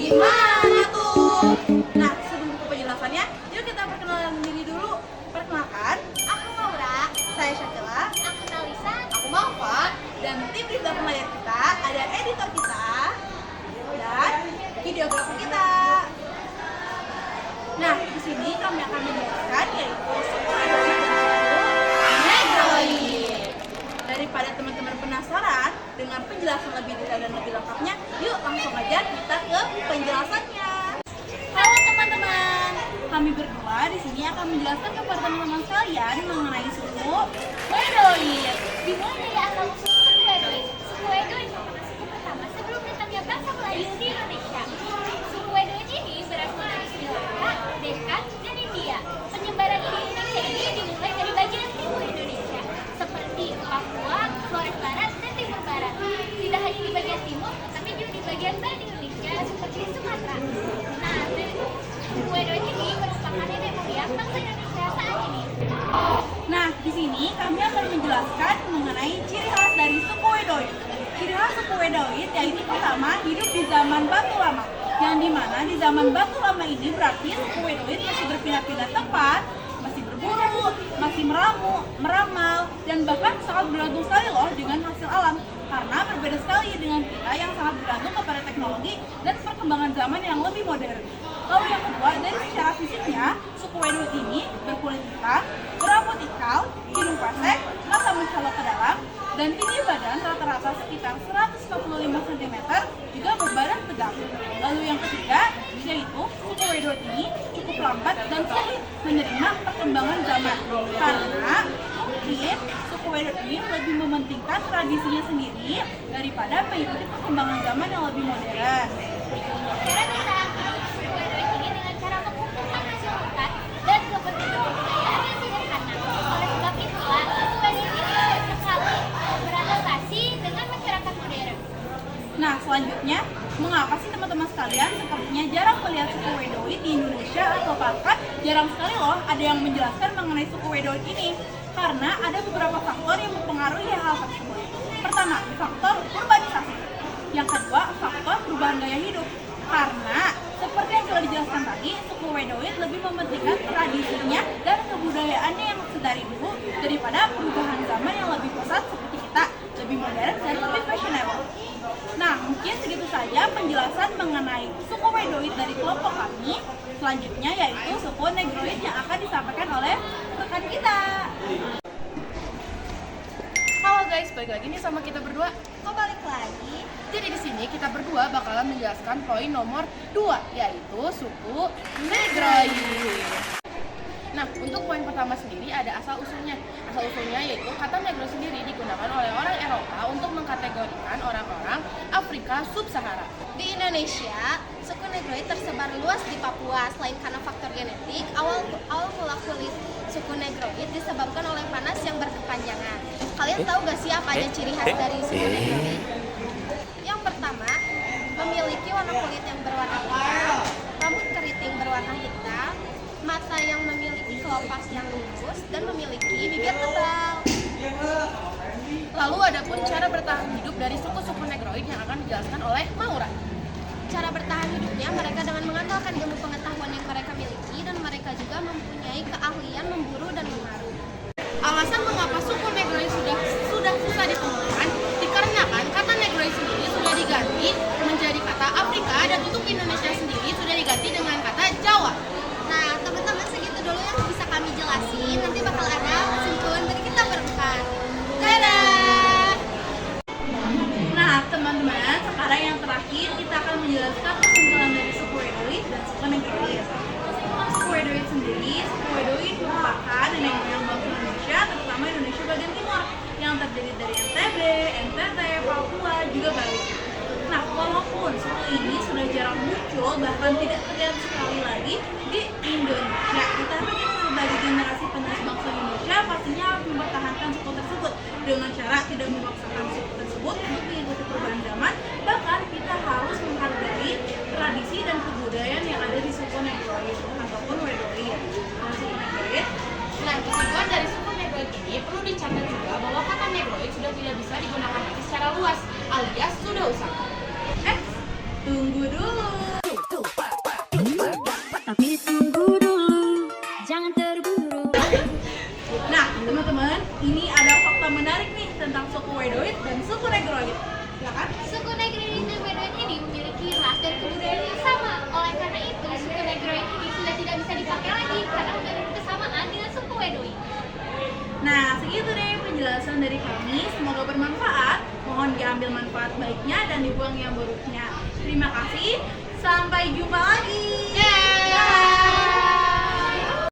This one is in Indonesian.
Gimana tuh? Nah, sebelum ke penjelasannya, yuk kita perkenalan diri dulu. Perkenalkan, Aku Maura, saya Syakila, aku Talisa. aku Malva, dan tim di belakang layar kita ada editor kita dan videografer kita. Nah, di sini kami akan menjelaskan yaitu suku Negroid. Daripada teman-teman penasaran dengan penjelasan lebih detail dan lebih lengkapnya, yuk langsung aja kita ke penjelasannya. Halo teman-teman, kami berdua di sini akan menjelaskan kepada teman-teman sekalian mengenai suku Negroid. Dimulai dari asal usul suku Edoid. Suku Edoid merupakan suku pertama sebelum datangnya bangsa Melayu di Indonesia. Suku Edoid ini berasal dari Sri Lanka, Deccan, dan India. Penyebaran di Indonesia ini dimulai dari bagian timur Indonesia, seperti Papua, Flores Barat, dan Timur Barat. Tidak hanya di bagian timur, tetapi juga di bagian barat Indonesia, seperti Sumatera. Nah, suku Edoid ini merupakan nenek moyang bangsa Indonesia saat ini. Nah, di sini kami akan menjelaskan mengenai ciri khas dari suku Edoid. Ciri khas suku Edoid yaitu pertama hidup di zaman Batu Lama, yang dimana di zaman Batu Lama ini berarti suku Edoid masih berpindah-pindah tempat, masih berburu, masih meramal, dan bahkan sangat bergantung sekali loh dengan hasil alam. Karena berbeda sekali dengan kita yang sangat bergantung kepada teknologi dan perkembangan zaman yang lebih modern. Lalu yang kedua, dari secara fisiknya, suku Edoid ini berkulit hitam, berambut ikal, hidung pesek, mata mencolok ke dalam, dan tinggi badan rata-rata sekitar 145 cm, juga berbadan tegak. Lalu yang ketiga, yaitu suku Edoid ini cukup lambat dan sulit menerima perkembangan zaman. Karena mungkin suku Edoid ini lebih mementingkan tradisinya sendiri daripada mengikuti perkembangan zaman yang lebih modern. Cara kita hidup suku Edoid ini dengan cara mengumpulkan hasil hutan dan kebudayaan yang sederhana. Oleh sebab itulah, suku Edoid ini sulit sekali beradaptasi dengan masyarakat modern. Nah, selanjutnya, mengapa sih teman-teman sekalian sepertinya jarang melihat suku Edoid di Indonesia, atau bahkan jarang sekali loh ada yang menjelaskan mengenai suku Edoid ini? Karena ada beberapa faktor yang mempengaruhi hal tersebut. Pertama, faktor urbanisasi. Yang kedua, faktor perubahan gaya hidup. Karena seperti yang sudah dijelaskan tadi, suku Edoid lebih mementingkan tradisinya dan kebudayaannya yang sedari dulu daripada perubahan zaman yang lebih pesat seperti kita, lebih modern dan lebih fashionable. Nah, mungkin segitu saja penjelasan mengenai suku Edoid dari kelompok kami. Selanjutnya yaitu suku Negroid yang akan disampaikan oleh rekan kita. Halo guys, balik lagi nih sama kita berdua. Kok balik lagi? Jadi di sini kita berdua bakalan menjelaskan poin nomor 2, yaitu suku Negroid. Nah, untuk poin pertama sendiri ada asal usulnya. Asal usulnya yaitu kata Negro sendiri digunakan oleh orang Eropa untuk mengkategorikan orang-orang Afrika Sub-Sahara. Di Indonesia, suku Negroid tersebar luas di Papua. Selain karena faktor genetik, awal mula kulit suku Negroid disebabkan oleh panas yang berkepanjangan. Kalian tahu gak sih apa aja ciri khas dari suku Negroid? Yang pertama, memiliki warna kulit yang berwarna hitam, rambut keriting berwarna hitam, mata yang memiliki kelopak yang lurus, dan memiliki bibir tebal. Lalu ada pun cara bertahan hidup dari suku-suku Negroid yang akan dijelaskan oleh Maura. Cara bertahan hidupnya mereka dengan mengandalkan ilmu pengetahuan yang mereka miliki, dan mereka juga mempunyai keahlian memburu dan mengaruh. Alasan mengapa suku Negroid sudah susah ditemukan dikarenakan kata Negroid sendiri sudah diganti menjadi kata Afrika, dan untuk Indonesia sendiri sudah diganti dengan kata Jawa. Nah, teman-teman, segitu dulu yang bisa kami jelasin. Nanti bakal ada kesimpulan dari kita berempat. Dadah! Nah, teman-teman, sekarang yang terakhir kita akan menjelaskan kesimpulan dari suku Edoid dan suku Negroid. Kesimpulan suku Edoid sendiri, suku Edoid merupakan nenek moyang bangsa Indonesia, terutama Indonesia bagian timur, yang terdiri dari NTB, NTT, Papua, juga Bali. Nah, walaupun suku ini sudah jarang muncul, bahkan tidak terlihat sekali lagi di Indonesia, tetapi kita sebagai generasi penerus bangsa Indonesia pastinya harus mempertahankan suku tersebut dengan cara tidak memaksakan suku tersebut untuk mengikuti perubahan zaman. Bahkan kita harus menghargai tradisi dan kebudayaan yang ada di suku Negroid ataupun Edoid. Nah, suku Negroid. Nah, kesimpulan dari suku Negroid ini perlu dicatat juga bahwa kata Negroid sudah tidak bisa digunakan lagi secara luas, alias sudah usang. Tunggu dulu. itu deh penjelasan dari kami. Semoga bermanfaat. Mohon diambil manfaat baiknya dan dibuang yang buruknya. Terima kasih. Sampai jumpa lagi.